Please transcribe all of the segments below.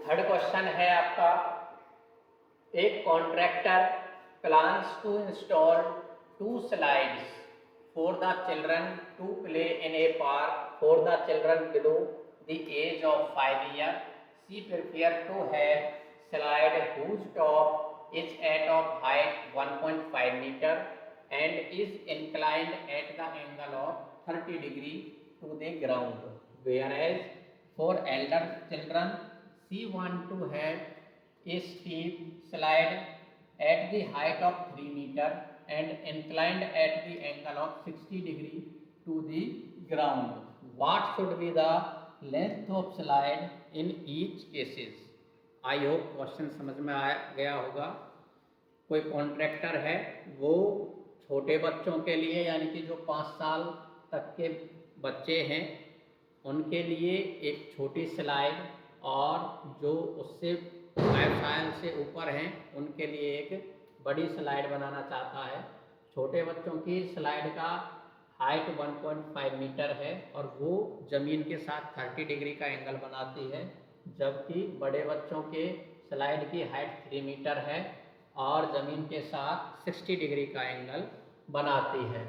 Third question है आपका, एक contractor plans to install 2 slides for the children to play in a park for the children below the age of 5 years. She prepared to have slide whose top is at of height 1.5 meter and is inclined at the angle of 30 degree to the ground, whereas for elder children she want to have a steep slide at the height of 3 meter and inclined at the angle of 60 degree to the ground. What should be the length of slide in each cases? I hope question समझ में आ गया होगा। कोई contractor है, वो छोटे बच्चों के लिए यानी कि जो 5 साल तक के बच्चे हैं उनके लिए एक छोटी स्लाइड और जो उससे 5 साल से ऊपर हैं उनके लिए एक बड़ी स्लाइड बनाना चाहता है। छोटे बच्चों की स्लाइड का हाइट 1.5 मीटर है और वो ज़मीन के साथ 30 डिग्री का एंगल बनाती है, जबकि बड़े बच्चों के स्लाइड की हाइट 3 मीटर है और ज़मीन के साथ 60 डिग्री का एंगल बनाती है।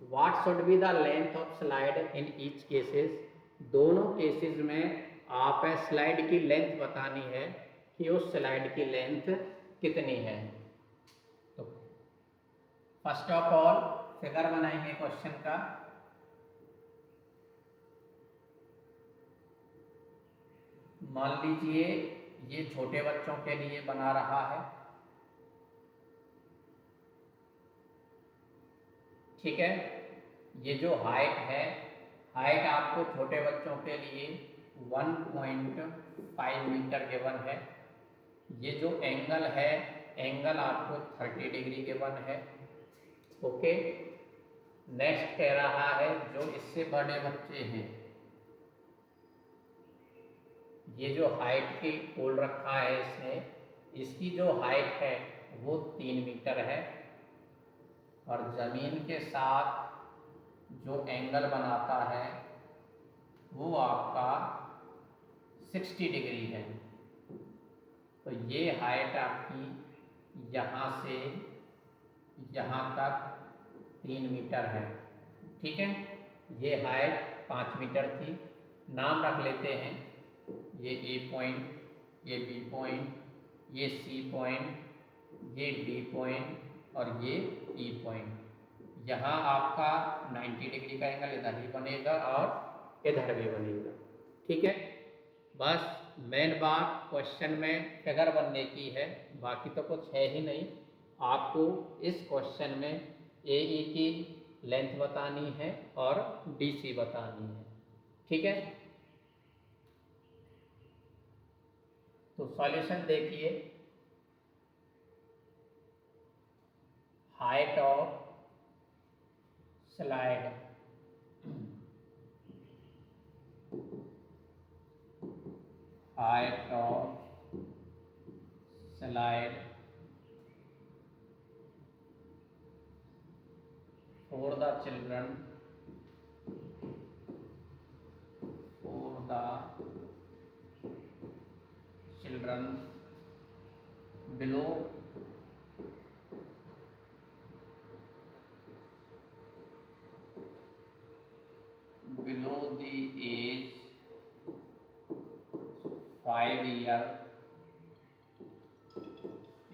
What should be the length of slide in each cases? दोनों केसेस में आप स्लाइड की लेंथ बतानी है कि उस स्लाइड की लेंथ कितनी है। तो फर्स्ट ऑफ ऑल फिगर बनाएंगे क्वेश्चन का। मान लीजिए ये छोटे बच्चों के लिए बना रहा है, ठीक है। ये जो हाइट है, हाइट आपको छोटे बच्चों के लिए 1.5 मीटर गिवन है। ये जो एंगल है, एंगल आपको 30 डिग्री गिवन है, ओके। नेक्स्ट कह रहा है जो इससे बड़े बच्चे हैं, ये जो हाइट की बोल रखा है इसने, इसकी जो हाइट है वो 3 मीटर है और ज़मीन के साथ जो एंगल बनाता है वो आपका 60 डिग्री है। तो ये हाइट आपकी यहाँ से यहाँ तक 3 मीटर है, ठीक है। ये हाइट 5 मीटर थी। नाम रख लेते हैं, ये ए पॉइंट, ये बी पॉइंट, ये सी पॉइंट, ये डी पॉइंट और ये ई पॉइंट। यहाँ आपका 90 डिग्री का एंगल इधर ही बनेगा और इधर भी बनेगा, ठीक है। बस मेन बात क्वेश्चन में फिगर बनने की है, बाकी तो कुछ है ही नहीं। आपको इस क्वेश्चन में ए ई की लेंथ बतानी है और डी सी बतानी है, ठीक है। तो सॉल्यूशन देखिए, height of slide height of slide for the children below the age 5 year,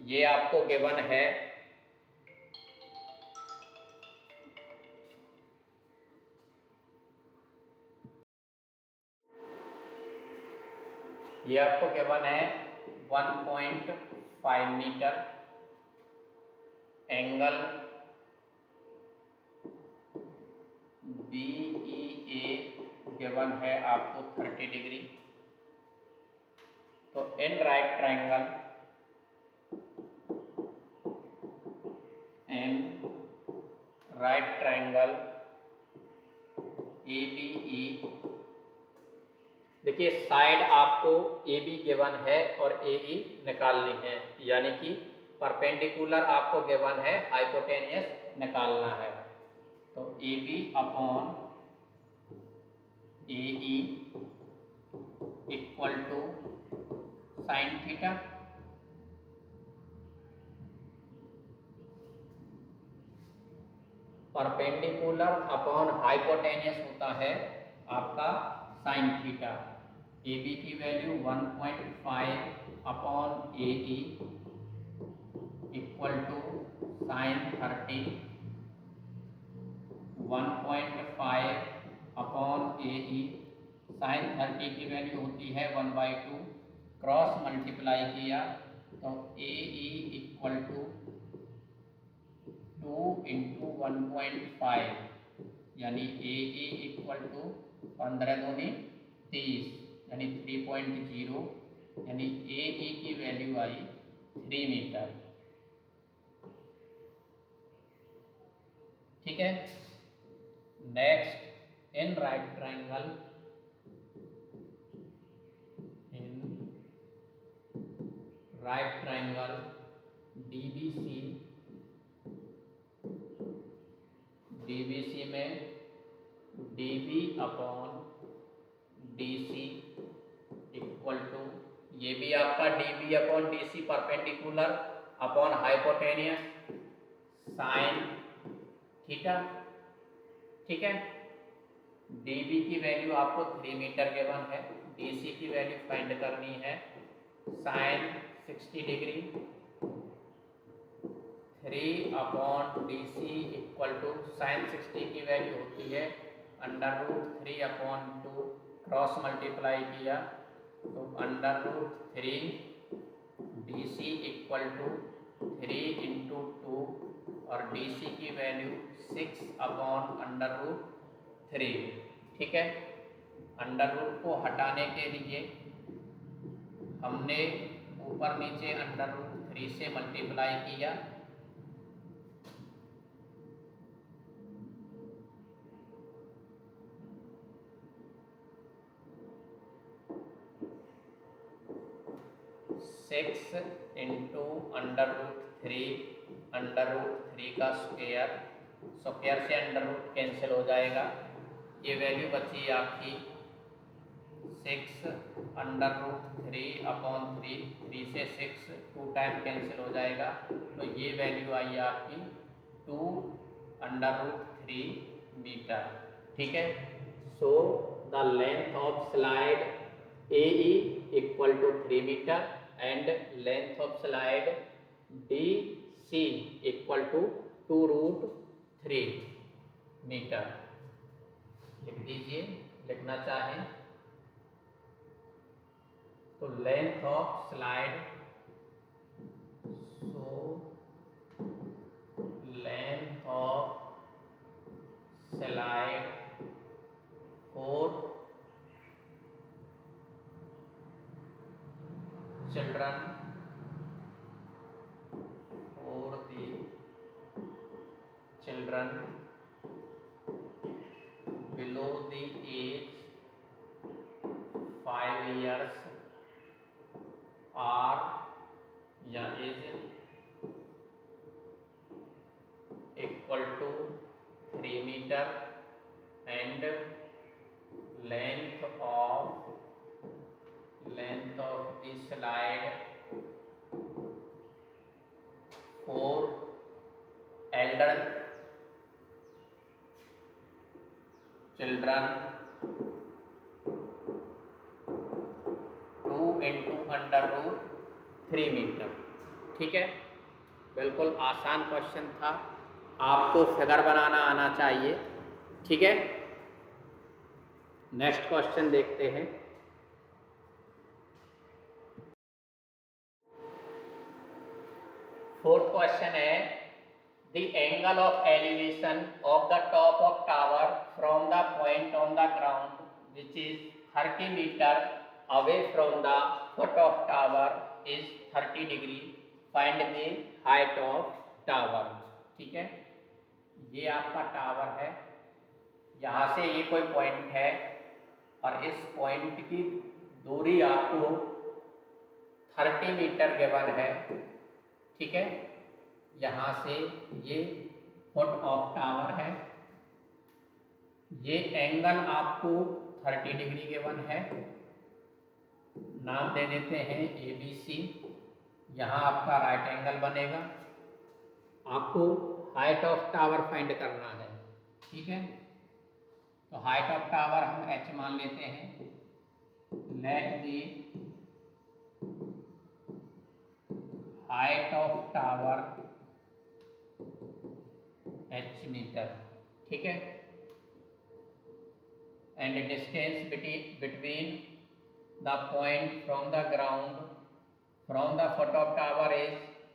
ये आपको गिवन है। ये आपको गिवन है 1.5 मीटर, एंगल BEA गिवन है आपको 30 डिग्री। तो इन राइट ट्रायंगल ABE, देखिए साइड आपको AB गिवन है और AE निकालनी है, यानी कि परपेंडिकुलर आपको गिवन है, हाइपोटेनियस निकालना है। तो AB upon AE equal to sine theta, perpendicular upon hypotenuse होता है आपका साइन थीटा। ए बी की value 1.5 upon A E equal to sine 30, 1.5 upon A E, sine 30 की वैल्यू होती है 1/2, क्रॉस मल्टीप्लाई किया तो ए ई इक्वल टू 2 इंटू 1.5 यानी ए ई इक्वल टू 15 दूनी 30 यानी 3.0 यानी ए ई की वैल्यू आई 3 मीटर। ठीक है। Next, in right triangle, DBC, में DB upon DC equal to, ये भी आपका DB upon DC perpendicular upon hypotenuse sine theta. ठीक है। डीबी की वैल्यू आपको 3 मीटर गिवन है, डीसी की वैल्यू फाइंड करनी है sine 60 degree, 3 upon DC equal to sine 60 की वैल्यू होती है √3 अपॉन 2, क्रॉस मल्टीप्लाई किया तो √3 डीसी इक्वल टू 3 इंटू 2 और डीसी की वैल्यू 6 अपॉन √3। ठीक है। अंडर को हटाने के लिए हमने ऊपर नीचे √3 से मल्टीप्लाई किया, सिक्स इंटू √3 का स्क्वायर, स्क्वायर से √ कैंसिल हो जाएगा, ये वैल्यू बची आपकी 6 √3 अपॉन 3, 3 से 6 2 टाइम कैंसिल हो जाएगा तो ये वैल्यू आई आपकी 2 √3 मीटर। ठीक है। So the length of slide AE equal to 3 metre and length of slide DC equal to 2√3 metre. लिख दीजिए, लिखना चाहें तो length of slide, length of slide for children below the age 5 years are या is equal to 3 meter and length of the slide for elder children 2 into √3 metre. ठीक है। बिल्कुल आसान क्वेश्चन था, आपको फिगर बनाना आना चाहिए। ठीक है। नेक्स्ट क्वेश्चन देखते हैं। फोर्थ क्वेश्चन है the angle of elevation of the top of tower from the point on the ground which is 30 meter away from the foot of tower is 30 degree, find the height of tower। ठीक है। ये आपका tower है, यहाँ से ये कोई point है और इस पॉइंट की दूरी आपको 30 मीटर गिवन है। ठीक है। यहाँ से ये फुट ऑफ टावर है, ये एंगल आपको 30 डिग्री गिवन है, नाम दे देते हैं ABC। यहाँ आपका राइट एंगल बनेगा। आपको हाइट ऑफ टावर फाइंड करना है, ठीक है। तो हाइट ऑफ टावर हम h मान लेते हैं। Let the height of tower h metre, ठीक है। And distance between the point from the ground from the foot of tower is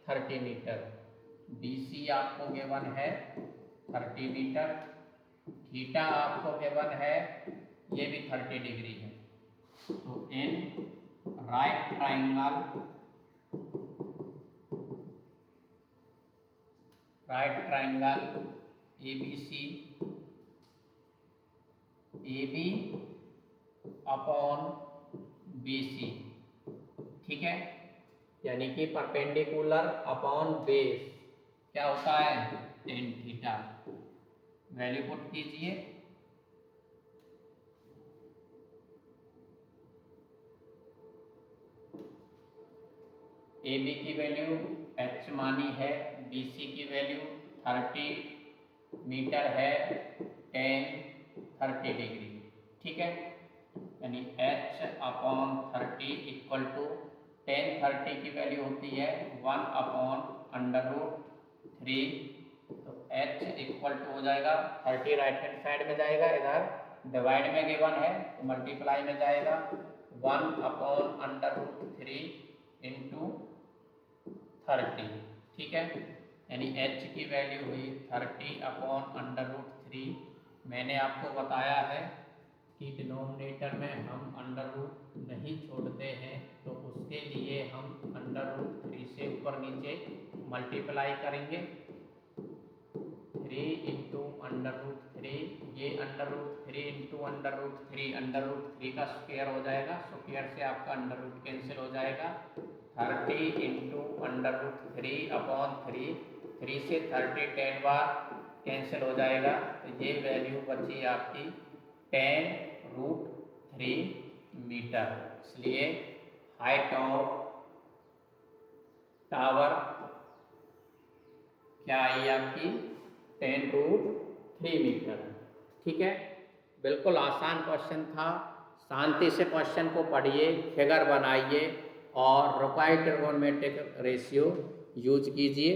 30 metre. BC आपको गिवन है 30 मीटर। थीटा आपको गिवन है, ये भी 30 डिग्री है। तो इन right triangle ABC AB upon BC, ठीक है। यानी कि परपेंडिकुलर अपॉन बेस क्या होता है, टेन थीटा। वैल्यू पुट कीजिए। AB की वैल्यू h मानी है, BC की वैल्यू 30 मीटर है, टेन 30 डिग्री, ठीक है। यानी h upon 30 equal to tan 30 की वैल्यू होती है 1 अपॉन √3। तो h इक्वल टू हो जाएगा 30 राइट हैंड साइड में जाएगा, इधर डिवाइड में गिवन है तो मल्टीप्लाई में जाएगा 1 अपॉन √3 इंटू 30, ठीक है। यानी h की वैल्यू हुई 30 अपॉन √3। मैंने आपको बताया है कि डिनोमिनेटर में हम √ नहीं छोड़ते हैं, तो उसके लिए हम √3 से ऊपर नीचे मल्टीप्लाई करेंगे। 3 इंटू √3, ये √3 इंटू √3 का स्क्वायर हो जाएगा। स्क्वायर से आपका √ कैंसिल हो जाएगा। 30 इंटू √3 अपॉन 3 से 30 10 बार कैंसिल हो जाएगा। तो ये वैल्यू बची आपकी 10√3 मीटर। इसलिए हाइट ऑफ टावर क्या आई आपकी, 10√3 मीटर, ठीक है। बिल्कुल आसान क्वेश्चन था। शांति से क्वेश्चन को पढ़िए, फिगर बनाइए और रिक्वायर्ड ट्रिगोनोमेट्रिक रेशियो यूज कीजिए।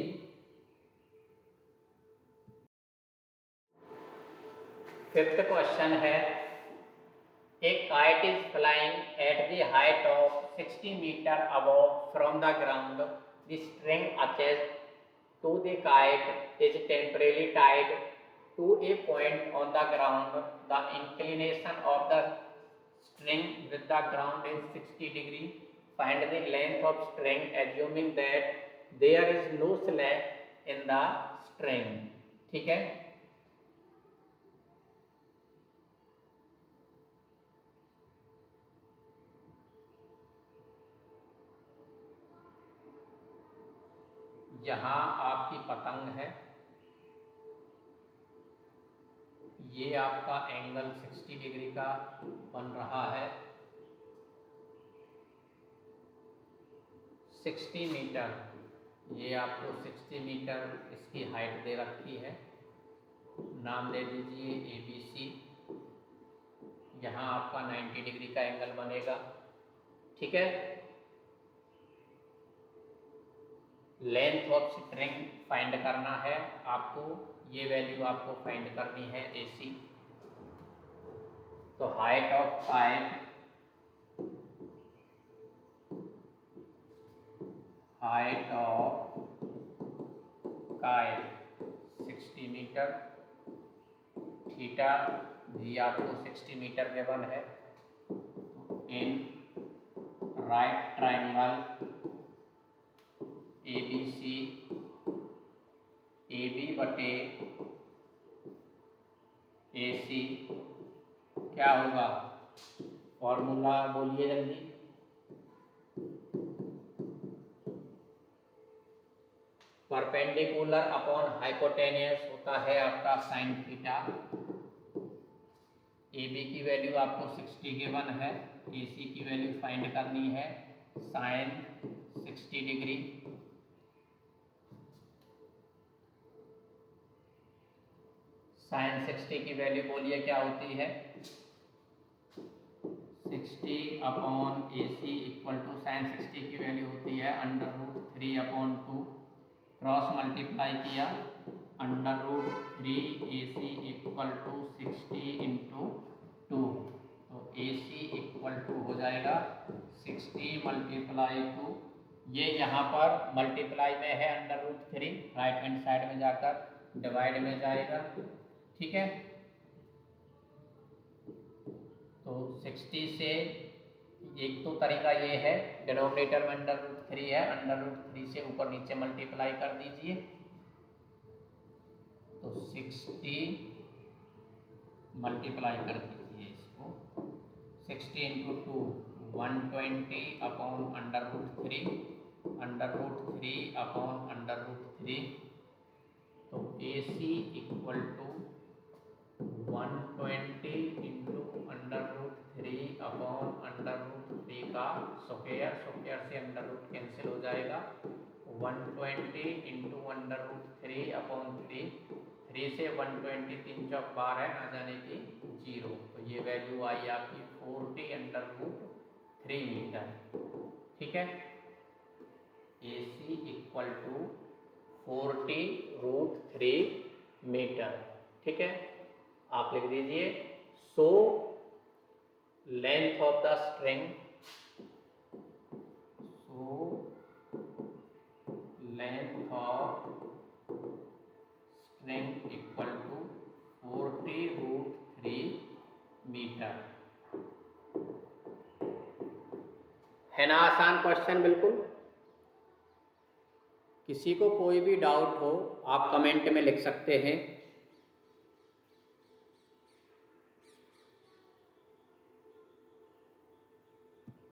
फिफ्थ क्वेश्चन है, a kite is flying at the height of 60 meter above from the ground. The string attached to the kite is temporarily tied to a point on the ground. The inclination of the string with the ground is 60 degree. Find the length of string assuming that there is no slack in the string, ठीक है। यहाँ आपकी पतंग है, ये आपका angle 60 degree का बन रहा है। 60 मीटर, ये आपको 60 मीटर इसकी हाइट दे रखी है। नाम दे दीजिए ABC। यहाँ आपका 90 डिग्री का एंगल बनेगा, ठीक है। लेंथ ऑफ स्ट्रिंग फाइंड करना है आपको, ये वैल्यू आपको फाइंड करनी है AC। तो height of kite 60 metre, theta भी आपको 60 मीटर गिवन है। In right triangle ABC AB बटे AC क्या होगा, फॉर्मूला बोलिए जल्दी। परपेंडिकुलर अपॉन हाइपोटेनियस होता है आपका साइन थीटा। AB की वैल्यू आपको 60 गिवन है, AC की वैल्यू फाइंड करनी है साइन 60 डिग्री। साइन 60 की वैल्यू बोलिए क्या होती है, 60 upon AC equal to sine 60 की वैल्यू होती है √3/2, क्रॉस मल्टीप्लाई किया √3AC इक्वल टू 60 इंटू 2, तो AC इक्वल टू हो जाएगा 60 मल्टीप्लाई 2, ये यहाँ पर मल्टीप्लाई में है √3, राइट हैंड साइड में जाकर डिवाइड में जाएगा, ठीक है। तो 60 से एक तो तरीका ये है, डिनोमिनेटर में √3 है, √3 से ऊपर नीचे मल्टीप्लाई कर दीजिए, तो 60 मल्टीप्लाई कर दीजिए इसको, 60 इंटू 2 120 अपॉन √3 अपॉन √3, तो AC equal to 120 into √3 upon √3 का स्क्वायर, स्क्वायर से √ कैंसिल हो जाएगा, 120 इंटू √3 अपॉन 3 से 120 3 चौक 12 है, ना जाने की 0, तो ये वैल्यू आई आपकी 40 √3 मीटर, ठीक है। AC इक्वल टू 40 √3 मीटर, ठीक है। आप लिख दीजिए, so length of the string, so length of string equal to 40 √3 metre. है ना आसान क्वेश्चन बिल्कुल। किसी को कोई भी डाउट हो आप कमेंट में लिख सकते हैं।